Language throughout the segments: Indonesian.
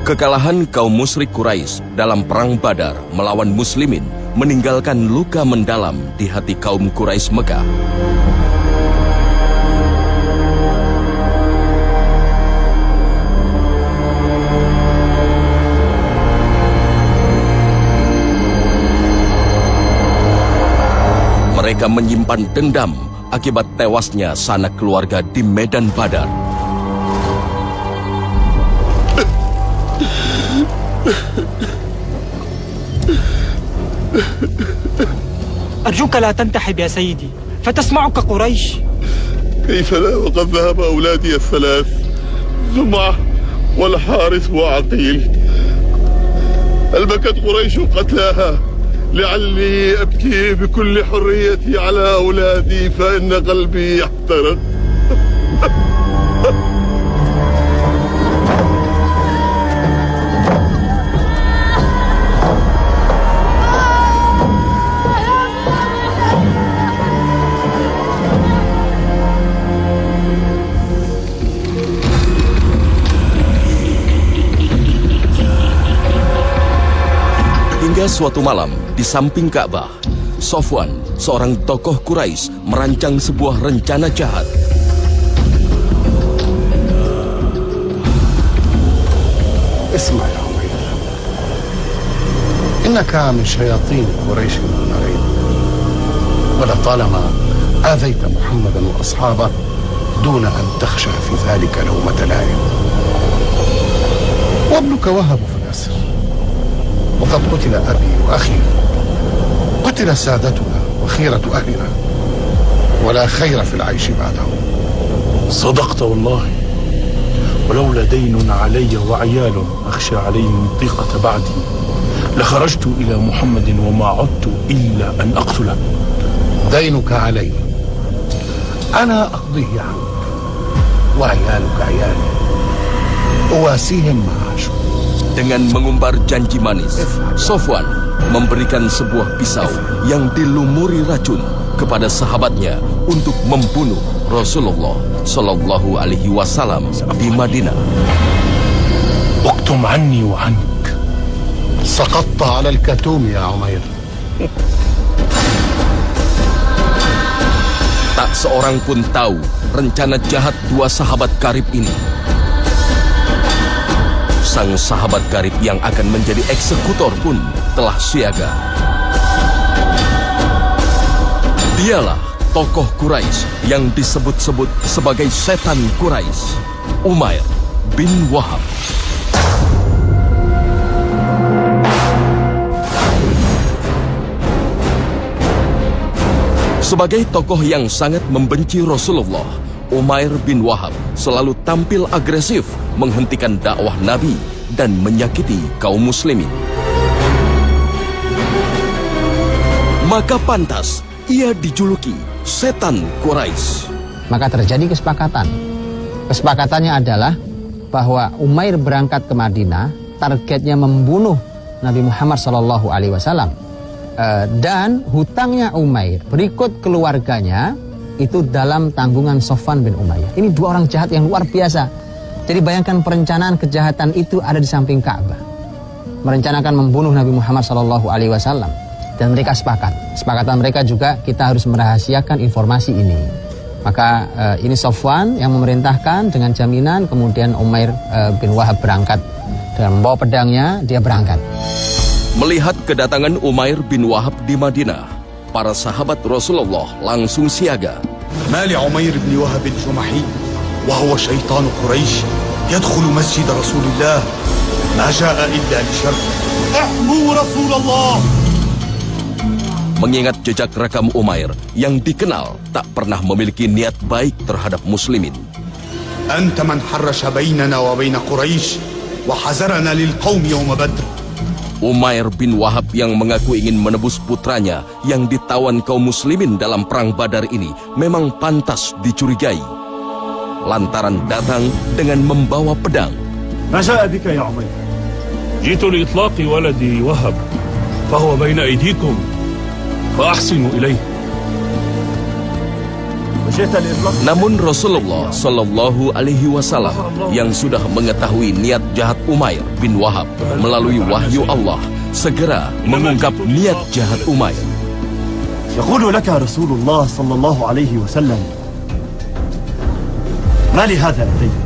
Kekalahan kaum musyrik Quraisy dalam perang Badar melawan muslimin meninggalkan luka mendalam di hati kaum Quraisy Mekah. Mereka menyimpan dendam akibat tewasnya sanak keluarga di medan Badar. أرجوك لا تنتحب يا سيدي فتسمعك قريش. كيف لا وقد ذهب أولادي الثلاث زمعة والحارث وعقيل. هل بكت قريش قتلاها لعلي أبكي بكل حريتي على أولادي فإن قلبي يحترق. Hingga suatu malam, di samping Ka'bah, Sofwan, seorang tokoh Quraisy, merancang sebuah rencana jahat. اسمع يا عمير، إنك من شياطين قريش المريض، ولطالما آذيت محمدا وأصحابه دون أن تخشى في ذلك لومة لائم. وابنك وهب في الأسر، وقد قتل أبي وأخي، قتل سادتنا وخيرة أهلنا، ولا خير في العيش بعدهم. صدقت والله، ولولا دين علي وعيال أخشى عليهم الضيقة بعدي لخرجت إلى محمد وما عدت إلا أن أقتله. دينك علي أنا أقضيه عنك، وعيالك عيالي أواسيهم ما عاشوا. Dengan mengumbar janji manis, Sofwan memberikan sebuah pisau yang dilumuri racun kepada sahabatnya untuk membunuh Rasulullah Shallallahu Alaihi Wasallam di Madinah. اكتم عني وعنك. سقطت على الكتوم يا عمير. Tak seorang pun tahu rencana jahat dua sahabat karib ini. Sang sahabat karib yang akan menjadi eksekutor pun telah siaga. Dialah tokoh Quraisy yang disebut-sebut sebagai setan Quraisy, Umair bin Wahab. Sebagai tokoh yang sangat membenci Rasulullah, Umair bin Wahab selalu tampil agresif menghentikan dakwah Nabi dan menyakiti kaum muslimin. Maka pantas ia dijuluki setan Quraisy. Maka terjadi kesepakatan. Kesepakatannya adalah bahwa Umair berangkat ke Madinah, targetnya membunuh Nabi Muhammad SAW. Dan hutangnya Umair berikut keluarganya itu dalam tanggungan Sofwan bin Umayyah. Ini dua orang jahat yang luar biasa. Jadi bayangkan perencanaan kejahatan itu ada di samping Ka'bah. Merencanakan membunuh Nabi Muhammad SAW. Dan mereka sepakat. Sepakatan mereka juga kita harus merahasiakan informasi ini. Maka ini Sofwan yang memerintahkan dengan jaminan, kemudian Umair bin Wahab berangkat. Dengan membawa pedangnya, dia berangkat. Melihat kedatangan Umair bin Wahab di Madinah, para sahabat Rasulullah langsung siaga. Mali Umair bin Wahab al-Jumahi wa huwa syaitan Quraisy yadkhulu masjid Rasulullah ma jaa illa li syarr. Ahmu Rasulullah. Mengingat jejak rekam Umair yang dikenal tak pernah memiliki niat baik terhadap muslimin. Anta man harrasha bainana wa bain Quraisy wa hazarana lil qaum yawm Badr. Umair bin Wahab yang mengaku ingin menebus putranya yang ditawan kaum muslimin dalam perang Badar ini memang pantas dicurigai. Lantaran datang dengan membawa pedang. ما جاء بك يا عمير؟ جئت لإطلاق ولدي وهب فهو بين أيديكم فأحسنوا إليه. Namun Rasulullah Shallallahu Alaihi Wasallam yang sudah mengetahui niat jahat Umair bin Wahab melalui wahyu Allah segera mengungkap niat jahat Umair. يقول لك رسول الله صلى الله عليه وسلم: ما لهذا لديك؟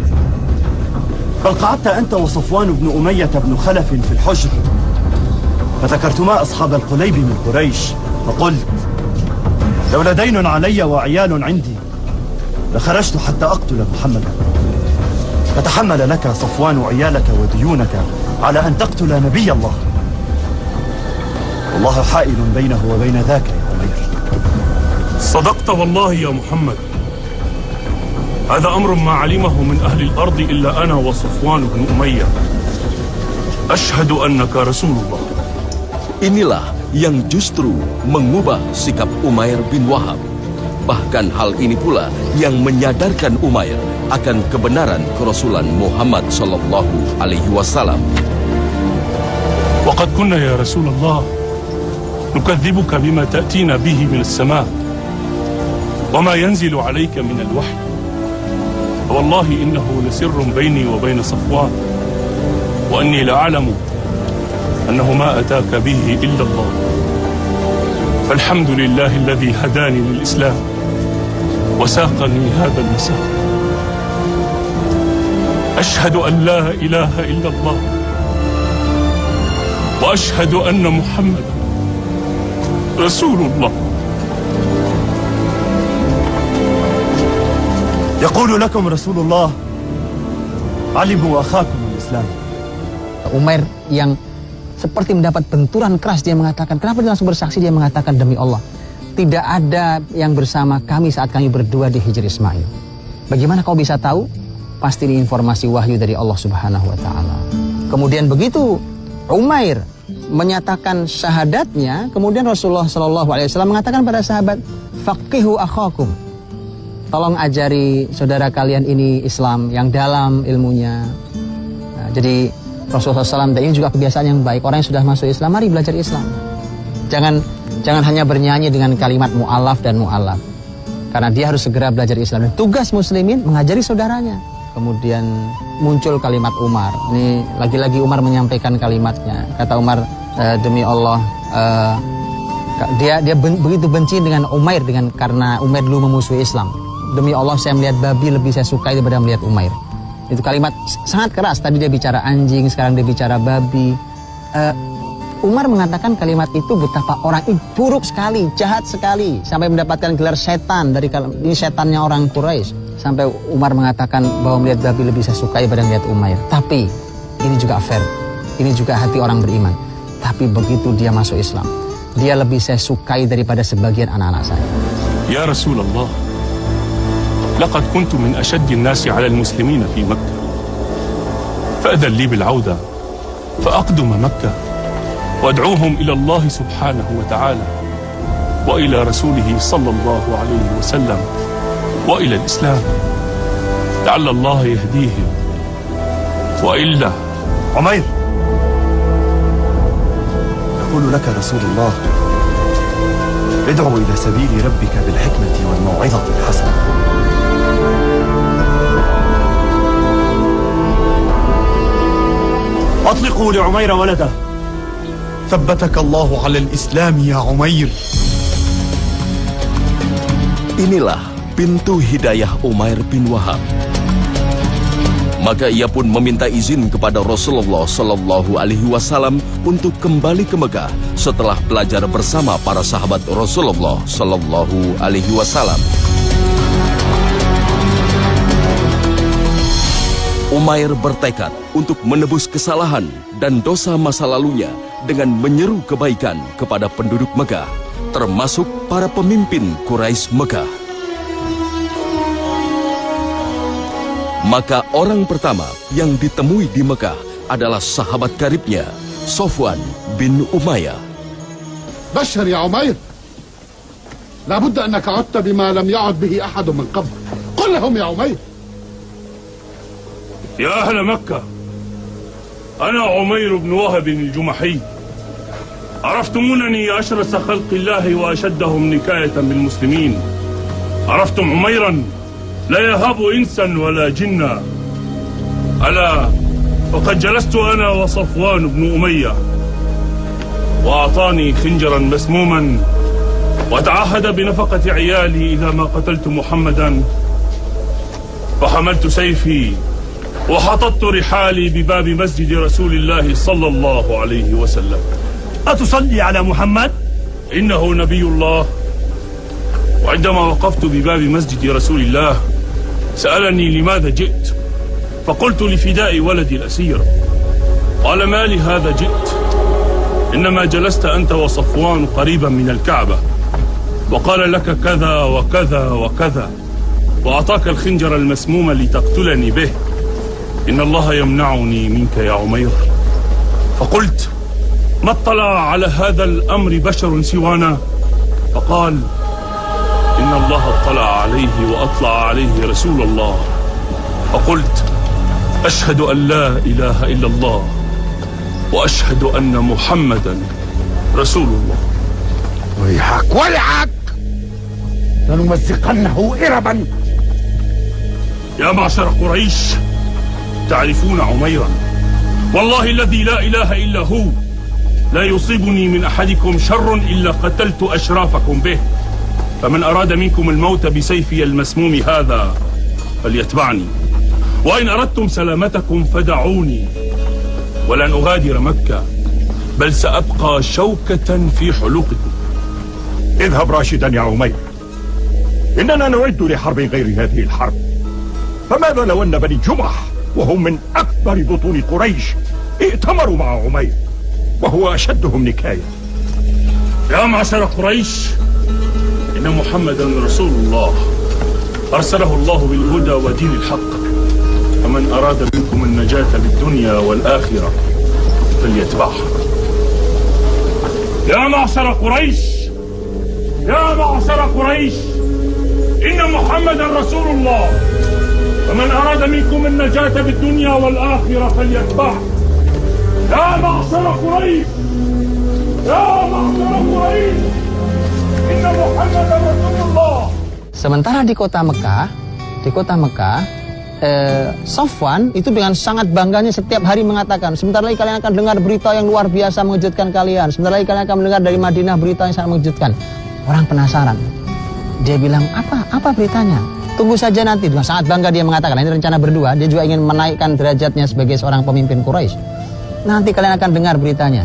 بل قعدت أنت وصفوان بن أمية بن خلف في الحجر فذكرتما أصحاب القليب من قريش فقلت: لولا دين علي وعيال عندي لخرجت حتى أقتل محمدا، فتحمل لك صفوان عيالك وديونك على أن تقتل نبي الله، والله حائل بينه وبين ذاك يا عمير. صدقت والله يا محمد، هذا أمر ما علمه من أهل الأرض إلا أنا وصفوان بن أمية، أشهد أنك رسول الله. Inilah yang justru mengubah sikap Umair bin Wahab. Bahkan hal ini pula yang menyadarkan Umair akan kebenaran kerasulan Muhammad Sallallahu Alaihi Wasallam. وقد كنا يا رسول الله نكذبك بما تأتينا به من السماء وما ينزل عليك من الوحي، والله إنه لسر بيني وبين صفوان، وأني لأعلم أنه ما أتاك به إلا الله، فالحمد لله الذي هداني للإسلام وساقني هذا المساق. أشهد أن لا إله إلا الله وأشهد أن محمد رسول الله. يقول لكم رسول الله: علموا أخاكم الإسلام. Umair yang seperti mendapat benturan keras, dia mengatakan, kenapa dia langsung bersaksi? Dia mengatakan, demi Allah, tidak ada yang bersama kami saat kami berdua di Hijr Ismail. Bagaimana kau bisa tahu? Pasti ini informasi wahyu dari Allah Subhanahu wa Ta'ala. Kemudian begitu Umair menyatakan syahadatnya, kemudian Rasulullah Shallallahu Alaihi Wasallam mengatakan pada sahabat, faqihu akhakum, tolong ajari saudara kalian ini Islam yang dalam ilmunya. Nah, jadi Rasulullah SAW, dan ini juga kebiasaan yang baik, orang yang sudah masuk Islam, mari belajar Islam. Jangan hanya bernyanyi dengan kalimat mu'alaf dan mu'alaf, karena dia harus segera belajar Islam. Dan tugas muslimin mengajari saudaranya. Kemudian muncul kalimat Umar. Ini lagi-lagi Umar menyampaikan kalimatnya. Kata Umar, demi Allah, dia begitu benci dengan Umair karena Umair dulu memusuhi Islam. Demi Allah, saya melihat babi lebih saya sukai daripada melihat Umair. Itu kalimat sangat keras. Tadi dia bicara anjing, sekarang dia bicara babi. Umar mengatakan kalimat itu betapa orang ini buruk sekali, jahat sekali, sampai mendapatkan gelar setan dari ini setannya orang Quraisy. Sampai Umar mengatakan bahwa melihat babi lebih saya sukai daripada melihat Umair. Tapi ini juga fair, ini juga hati orang beriman. Tapi begitu dia masuk Islam, dia lebih saya sukai daripada sebagian anak-anak saya. Ya Rasulullah, لقد كنت من أشد الناس على المسلمين في مكة، فأذن لي بالعودة فأقدم مكة وأدعوهم إلى الله سبحانه وتعالى وإلى رسوله صلى الله عليه وسلم وإلى الإسلام، لعل الله يهديهم وإلا. عمير، يقول لك رسول الله: ادعو إلى سبيل ربك بالحكمة والموعظة الحسنة. أطلقوا لعمير ولده. ثبتك الله على الإسلام يا عمير. Inilah pintu hidayah Umair bin Wahab. Maka ia pun meminta izin kepada Rasulullah Sallallahu Alaihi Wasallam untuk kembali ke Mekah setelah belajar bersama para sahabat Rasulullah Sallallahu Alaihi Wasallam. Umair bertekad untuk menebus kesalahan dan dosa masa lalunya dengan menyeru kebaikan kepada penduduk Mekah, termasuk para pemimpin Quraisy Mekah. Maka orang pertama yang ditemui di Mekah adalah sahabat karibnya, Sofwan bin Umayyah. بشر يا عمير، لابد أنك عدت بما لم يعد به أحد من قبل. قل لهم يا عمير. يا أهل مكة، أنا عمير بن وهب الجمحي، عرفتمونني أشرس خلق الله وأشدهم نكاية بالمسلمين، عرفتم عميرا لا يهاب إنسا ولا جنا. ألا وقد جلست أنا وصفوان بن أمية، وأعطاني خنجرا مسموما وتعهد بنفقة عيالي إذا ما قتلت محمدا، فحملت سيفي وحططت رحالي بباب مسجد رسول الله صلى الله عليه وسلم. أتصلي على محمد؟ إنه نبي الله. وعندما وقفت بباب مسجد رسول الله سألني لماذا جئت، فقلت لفداء ولدي الأسير. قال ما لهذا جئت؟ إنما جلست أنت وصفوان قريبا من الكعبة، وقال لك كذا وكذا وكذا، وأعطاك الخنجر المسموم لتقتلني به. إن الله يمنعني منك يا عمير. فقلت ما اطلع على هذا الأمر بشر سوانا؟ فقال إن الله اطلع عليه وأطلع عليه رسول الله. فقلت أشهد أن لا إله إلا الله وأشهد أن محمدا رسول الله. ويحك ويحك، لنمزقنه إربا. يا معشر قريش، تعرفون عميرا، والله الذي لا إله إلا هو لا يصيبني من أحدكم شر إلا قتلت أشرافكم به. فمن أراد منكم الموت بسيفي المسموم هذا فليتبعني، وإن أردتم سلامتكم فدعوني، ولن أغادر مكة، بل سأبقى شوكة في حلقكم. اذهب راشدا يا عمير، إننا نعد لحرب غير هذه الحرب. فماذا لو أن بني جمح وهم من أكبر بطون قريش ائتمروا مع عمير وهو أشدهم نكاية؟ يا معشر قريش، إن محمدا رسول الله أرسله الله بالهدى ودين الحق، فمن أراد منكم النجاة بالدنيا والآخرة فليتبعه. يا معشر قريش، يا معشر قريش، إن محمدا رسول الله، فمن أراد منكم النجاة بالدنيا والآخرة فليتبعه. يا معشر قريش، يا معشر قريش، إن محمدا رسول الله. Sementara di kota Mekah, Safwan itu dengan sangat bangganya setiap hari mengatakan, sebentar lagi kalian akan dengar berita yang luar biasa mengejutkan kalian. Sebentar lagi kalian akan mendengar dari Madinah berita yang sangat mengejutkan. Orang penasaran. Dia bilang, apa beritanya? Tunggu saja nanti. Dengan sangat bangga dia mengatakan, ini rencana berdua. Dia juga ingin menaikkan derajatnya sebagai seorang pemimpin Quraisy. Nanti kalian akan dengar beritanya.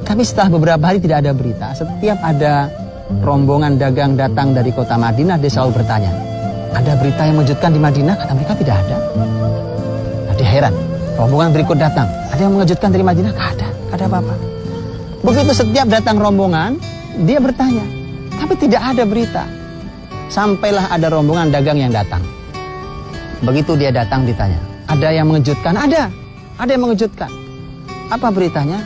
Tapi setelah beberapa hari tidak ada berita. Setiap ada rombongan dagang datang dari kota Madinah, dia selalu bertanya, ada berita yang mengejutkan di Madinah? Kata mereka tidak ada. Nah, dia heran. Rombongan berikut datang, ada yang mengejutkan dari Madinah? Tidak ada apa-apa. Begitu setiap datang rombongan, dia bertanya, tapi tidak ada berita. Sampailah ada rombongan dagang yang datang. Begitu dia datang ditanya, ada yang mengejutkan? Ada yang mengejutkan. Apa beritanya?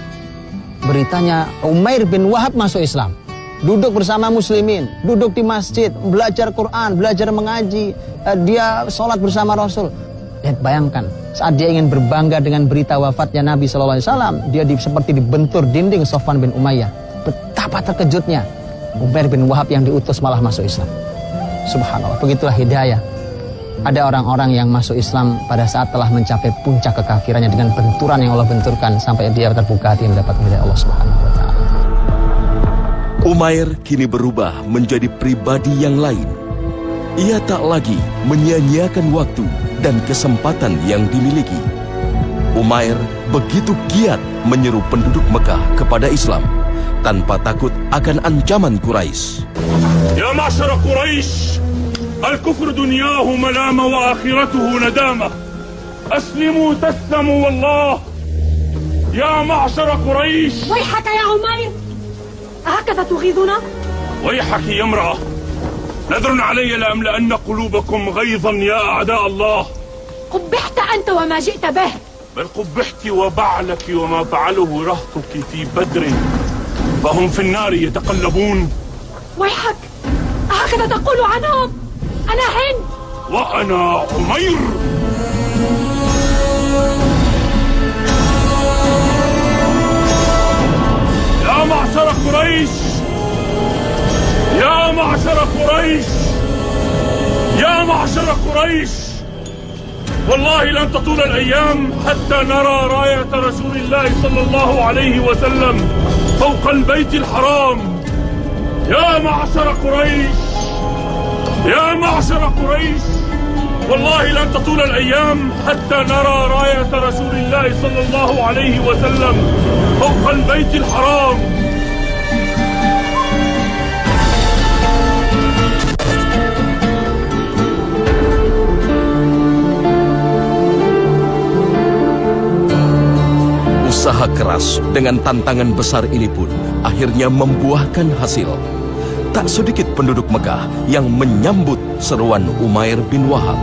Beritanya Umair bin Wahab masuk Islam. Duduk bersama muslimin, duduk di masjid, belajar Quran, belajar mengaji, dia sholat bersama Rasul. Dan bayangkan, saat dia ingin berbangga dengan berita wafatnya Nabi SAW, dia seperti dibentur dinding Safwan bin Umayyah. Betapa terkejutnya, Umair bin Wahab yang diutus malah masuk Islam. Subhanallah, begitulah hidayah. Ada orang-orang yang masuk Islam pada saat telah mencapai puncak kekafirannya dengan benturan yang Allah benturkan sampai dia terbuka hati mendapat hidayah Allah Subhanahu wa Ta'ala. Umair kini berubah menjadi pribadi yang lain. Ia tak lagi menyia-nyiakan waktu dan kesempatan yang dimiliki. Umair begitu giat menyeru penduduk Mekah kepada Islam tanpa takut akan ancaman Quraisy. Ya masyarakat Quraisy, al-kufr dunyahu malama wa akhiratuhu nadamah. Aslimu taslamu wallah. Ya masyarakat Quraisy. Wayhaka ya Umair. هكذا تغيظنا؟ ويحك يا امرأة، نذر علي لأملأن قلوبكم غيظا يا أعداء الله. قبحت أنت وما جئت به. بل قبحت وبعلك وما فعله رهطك في بدر، فهم في النار يتقلبون. ويحك، هكذا تقول عنهم؟ أنا هند وأنا عمير. يا معشر قريش، يا معشر قريش، يا معشر قريش، والله لن تطول الأيام حتى نرى راية رسول الله صلى الله عليه وسلم فوق البيت الحرام. يا معشر قريش، يا معشر قريش، والله لن تطول الأيام حتى نرى راية رسول الله صلى الله عليه وسلم فوق البيت الحرام. Usaha keras dengan tantangan besar ini pun akhirnya membuahkan hasil. Tak sedikit penduduk Mekah yang menyambut seruan Umair bin Wahab.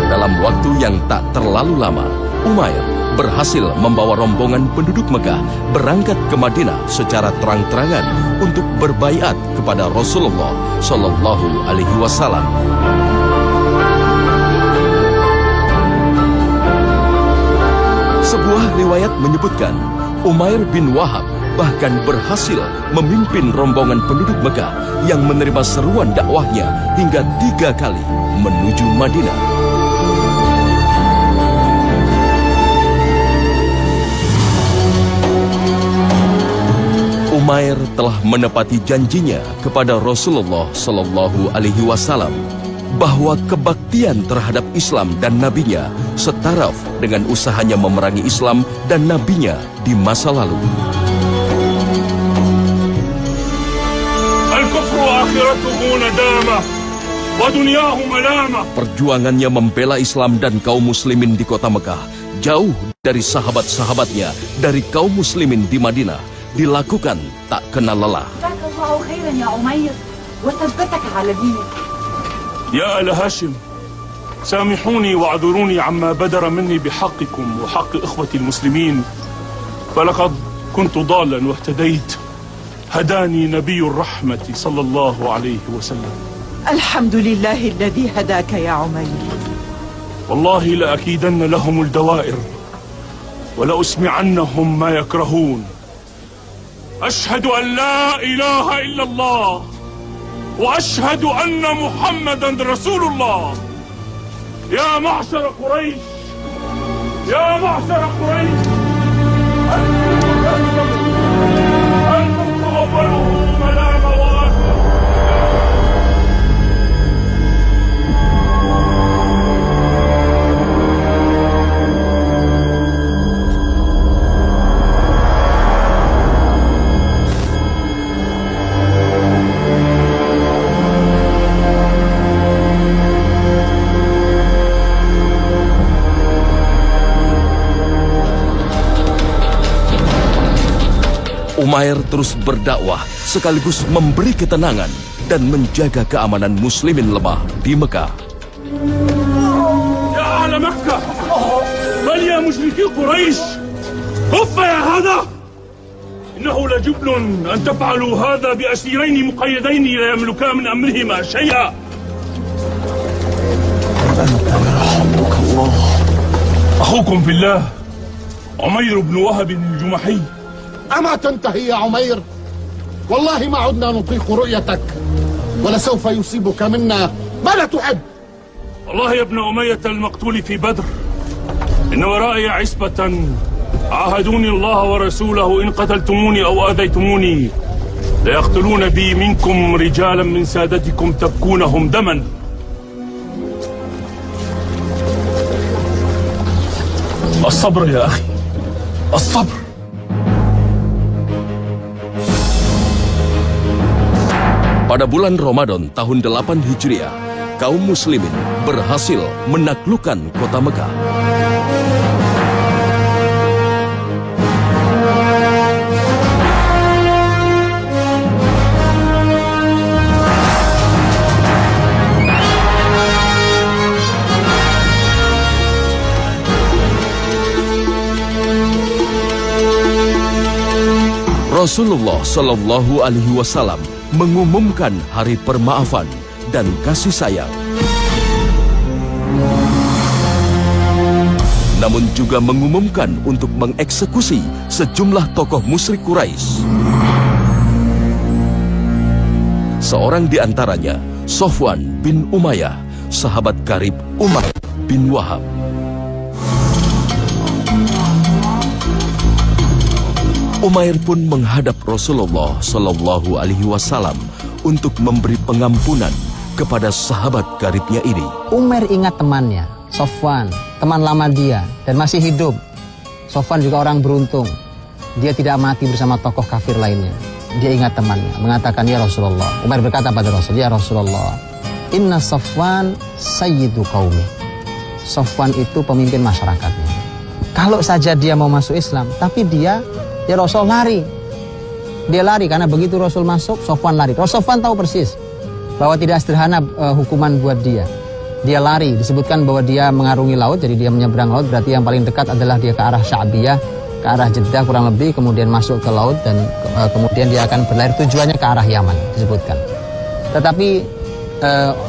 Dalam waktu yang tak terlalu lama, Umair berhasil membawa rombongan penduduk Mekah berangkat ke Madinah secara terang-terangan untuk berbaiat kepada Rasulullah Sallallahu Alaihi Wasallam. Sebuah riwayat menyebutkan Umair bin Wahab bahkan berhasil memimpin rombongan penduduk Mekah yang menerima seruan dakwahnya hingga 3 kali menuju Madinah. Umair telah menepati janjinya kepada Rasulullah Sallallahu Alaihi Wasallam bahwa kebaktian terhadap Islam dan nabinya setaraf dengan usahanya memerangi Islam dan nabinya di masa lalu. Perjuangannya membela Islam dan kaum muslimin di kota Mekah jauh dari sahabat-sahabatnya dari kaum muslimin di Madinah dilakukan tak kenal lelah. يا آل هاشم، سامحوني واعذروني عما بدر مني بحقكم وحق إخوتي المسلمين، فلقد كنت ضالا واهتديت، هداني نبي الرحمة صلى الله عليه وسلم. الحمد لله الذي هداك يا عمير. والله لأكيدن لهم الدوائر ولأسمعنهم ما يكرهون. أشهد أن لا إله إلا الله وأشهد أن محمدا رسول الله. يا معشر قريش، يا معشر قريش، أنتم أولهم ملام وآخر. Umair terus berdakwah sekaligus memberi ketenangan dan menjaga keamanan muslimin lemah di Mekah. يا أهل مكة، بل يا مشركي قريش، كف يا هذا! إنه لجبن أن تفعلوا هذا بأسيرين مقيدين لا يملكا من أمرهما شيئا. يرحمك الله. أخوكم في الله عمير بن وهب الجمحي. أما تنتهي يا عمير؟ والله ما عدنا نطيق رؤيتك، ولسوف يصيبك منا ما لا تحب. والله يا ابن أمية المقتول في بدر إن ورائي عصبة عاهدوني الله ورسوله إن قتلتموني أو آذيتموني ليقتلون بي منكم رجالا من سادتكم تبكونهم دما. الصبر يا أخي، الصبر. Pada bulan Ramadan tahun 8 Hijriah, kaum muslimin berhasil menaklukkan kota Mekah. Rasulullah Sallallahu Alaihi Wasallam mengumumkan hari permaafan dan kasih sayang. namun juga mengumumkan untuk mengeksekusi sejumlah tokoh musyrik Quraisy. Seorang di antaranya, Sofwan bin Umayyah, sahabat karib Umair bin Wahab. Umair pun menghadap Rasulullah Shallallahu Alaihi Wasallam untuk memberi pengampunan kepada sahabat karibnya ini. Umair ingat temannya, Sofwan, teman lama dia, dan masih hidup. Sofwan juga orang beruntung. Dia tidak mati bersama tokoh kafir lainnya. Dia ingat temannya, mengatakan, ya Rasulullah. Umair berkata pada Rasul, ya Rasulullah, inna Sofwan sayyidu qaumi. Sofwan itu pemimpin masyarakatnya. Kalau saja dia mau masuk Islam, tapi dia, ya Rasul, lari. Dia lari karena begitu Rasul masuk, Sofwan lari. Sofwan tahu persis bahwa tidak sederhana hukuman buat dia. Dia lari, disebutkan bahwa dia mengarungi laut, jadi dia menyeberang laut, berarti yang paling dekat adalah dia ke arah Sya'biyah, ke arah Jeddah kurang lebih, kemudian masuk ke laut, dan kemudian dia akan berlari, tujuannya ke arah Yaman, disebutkan. Tetapi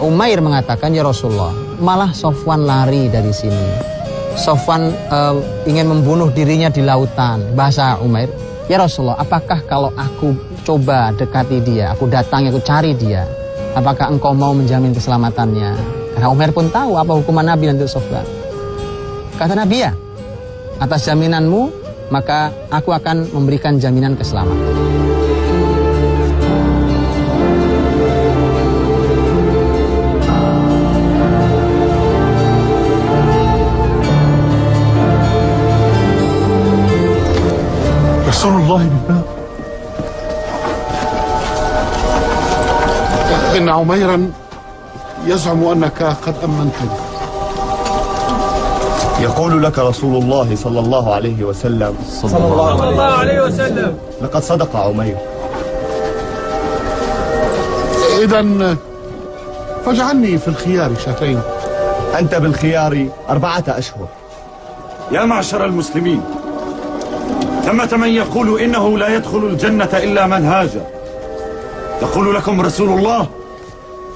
Umair mengatakan, ya Rasulullah, malah Sofwan lari dari sini. Sofwan ingin membunuh dirinya di lautan. Bahasa Umair, ya Rasulullah, apakah kalau aku coba dekati dia, aku datangi, aku cari dia, apakah engkau mau menjamin keselamatannya? Karena Umair pun tahu apa hukuman Nabi nanti Sofwan. Kata Nabi, ya, atas jaminanmu, maka aku akan memberikan jaminan keselamatan. Rasulullah bilbab. إن عميرا يزعم أنك قد أمنتني. يقول لك رسول الله صلى الله عليه وسلم لقد صدق عمير. إذن فاجعلني في الخيار شهرين. أنت بالخيار 4 أشهر. يا معشر المسلمين، ثمة من يقول إنه لا يدخل الجنة إلا من هاجر. يقول لكم رسول الله: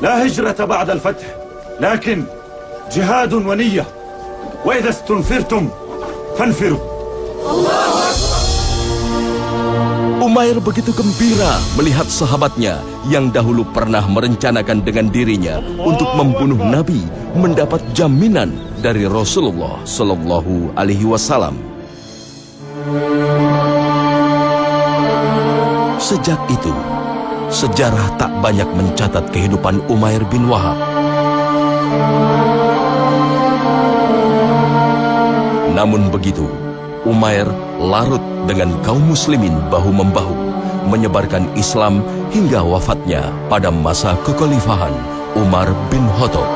لا هجرة بعد الفتح، لكن جهاد ونية، وإذا استنفرتم فانفروا. Umair begitu gembira melihat sahabatnya yang dahulu pernah merencanakan dengan dirinya untuk membunuh Nabi mendapat jaminan dari Rasulullah Shallallahu Alaihi Wasallam. Sejak itu, sejarah tak banyak mencatat kehidupan Umair bin Wahab. Namun begitu, Umair larut dengan kaum muslimin bahu-membahu, menyebarkan Islam hingga wafatnya pada masa kekhalifahan Umar bin Khattab.